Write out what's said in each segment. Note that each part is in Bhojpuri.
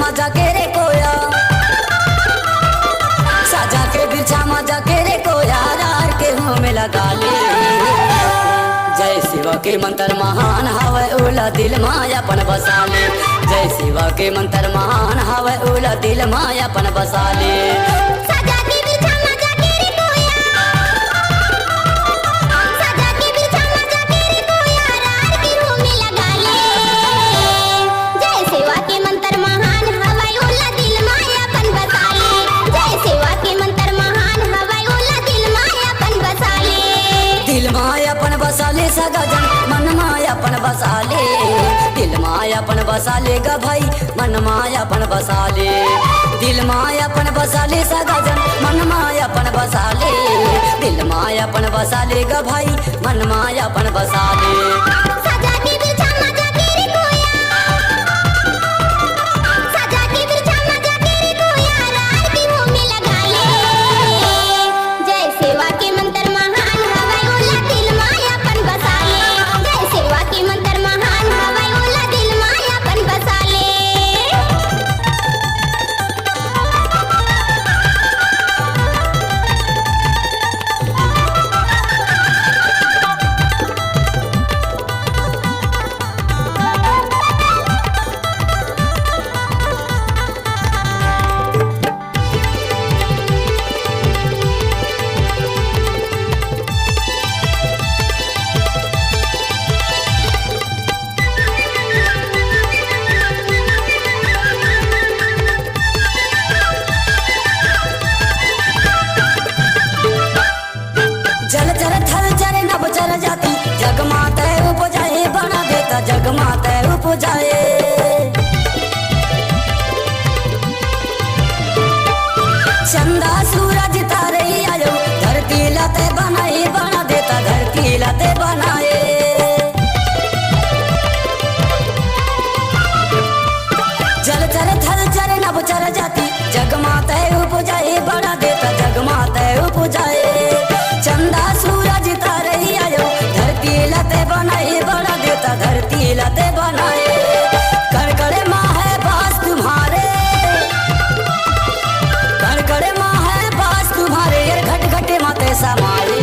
मजा के रे कोया, सजा के बिरछा मजा के रे कोया, रार के मुँह में लगा ले। जय शिवा के मंत्र महान हवे उला दिल माया अपन बसा ले। जय शिवा के मंत्र महान हवे उला दिल माया अपन बसा ले। सजा के बिरछा मजा के रे कोया, सजा के बिरछा मजा के रे कोया, रार के मुँह में लगा ले। जय शिवा के मंत्र महान हवे उला दिल माया अपन बसा ले। जय शिवा के मंत्र महान हवे उला दिल माया अपन बसा ले। दिल माया अपन बसा ले सगा जन मन माया अपन बसा ले। दिल माया अपन बसा ले गा भाई मन माया अपन बसा ले। दिल माया अपन बसा ले सगा जन मन माया अपन बसा ले। दिल माया अपन बसा ले गा भाई मन माया अपन बसा ले। सजा के बिरछा मजा के रे कोया, सजा के बिरछा मजा के रे कोया, रार के मुँह में लगा ले। जय शिवा के मंत्र महान हवे उला दिल माया अपन बसा ले। जय शिवा के मंत्र महान हवे उला दिल माया अपन बसा ले। जल चर थल चरे नभ चल जाती जगमाते उपजाए बना देता जगमाते उपजाए। चंदा सूरज तारे आयो धरती लते बनाए बना देता धरती लते बनाए। जल चर थल चरे नभ चल जाती जगमाते उपजाए बना देता जगमाते उपजाए। चंदा सूरज तारे आयो धरती लते बनाए बना देता धरती लते बनाए। कड़कड़े माँ है बास तुम्हारे, कड़कड़े माँ है बास तुम्हारे, ये घट घटे माते समाए।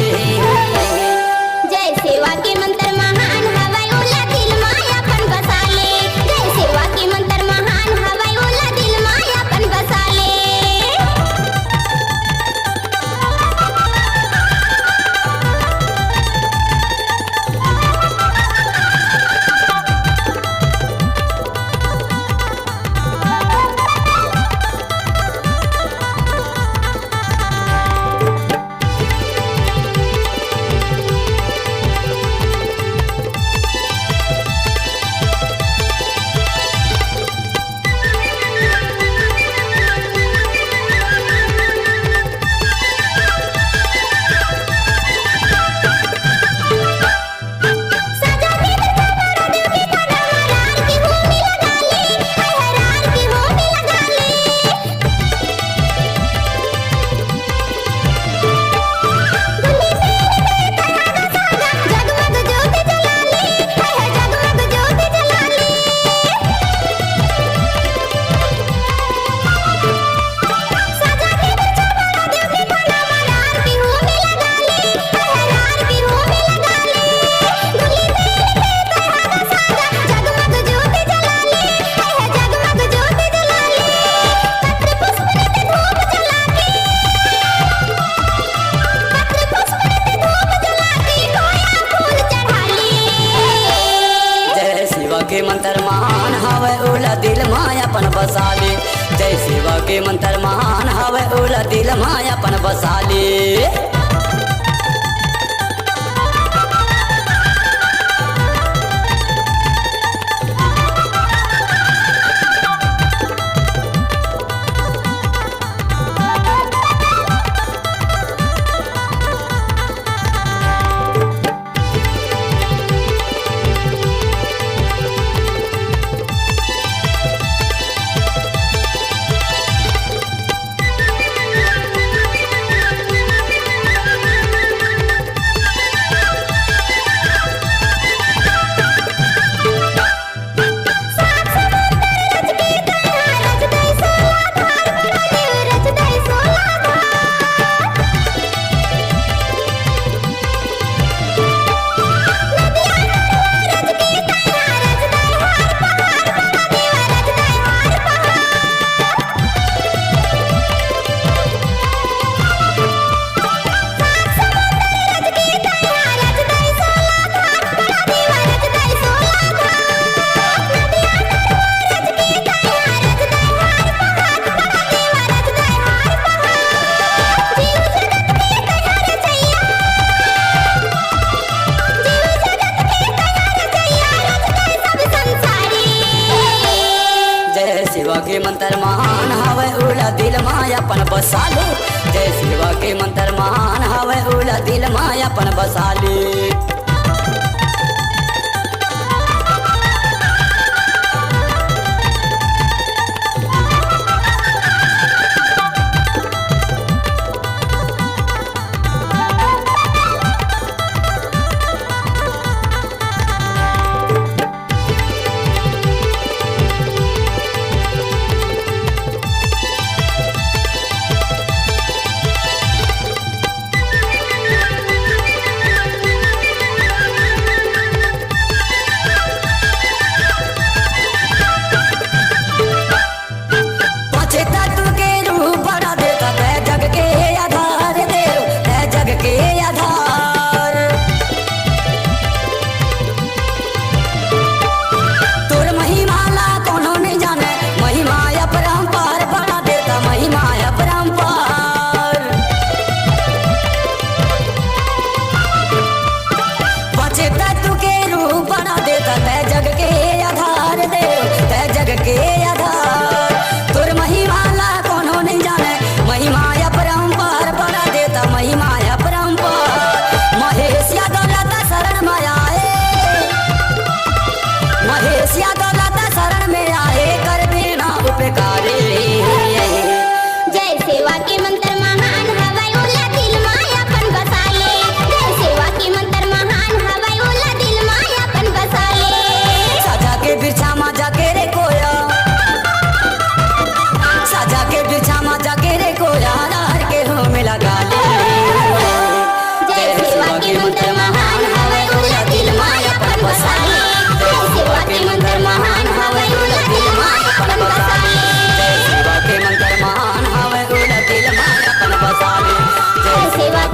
जय शिवा के मंत्र महान हवे उला दिल माया अपन बसा ले। जय शिवा के मंत्र महान हवे उला दिल माया अपन बसा ले। सजा के बिरछा बड़ा देव के खाना रार के मुँह में लगा ले। हाय रार के मुँह में लगा ले। दुल्ही तेरे पे तहाना साजा जगमग ज्योति जला ले। हाय जगमग ज्योति जला ले। सजा के बिरछा बड़ा देव के खाना रार के मुँह में लगा ले। हाय रार के मुँह में लगा ले। दुल्ही तेरे पे तहाना साजा जगमग ज्योति जला ले। हाय जगमग ज्योति जला ले। पत्र पुष्प नित धूप जला के, पत्र पुष्प नित धूप जला के खोया फूल चढ़ा ले। जय शिवा के मंत्र महान हवे उला दिल माया अपन बसा ले। जय शिवा के मंत्र महान हवे उला दिल माया अपन बसा ले। अपन बसाले। जय सेवा के मंत्र महान हवे उला दिल माय अपन बसाले। सेवा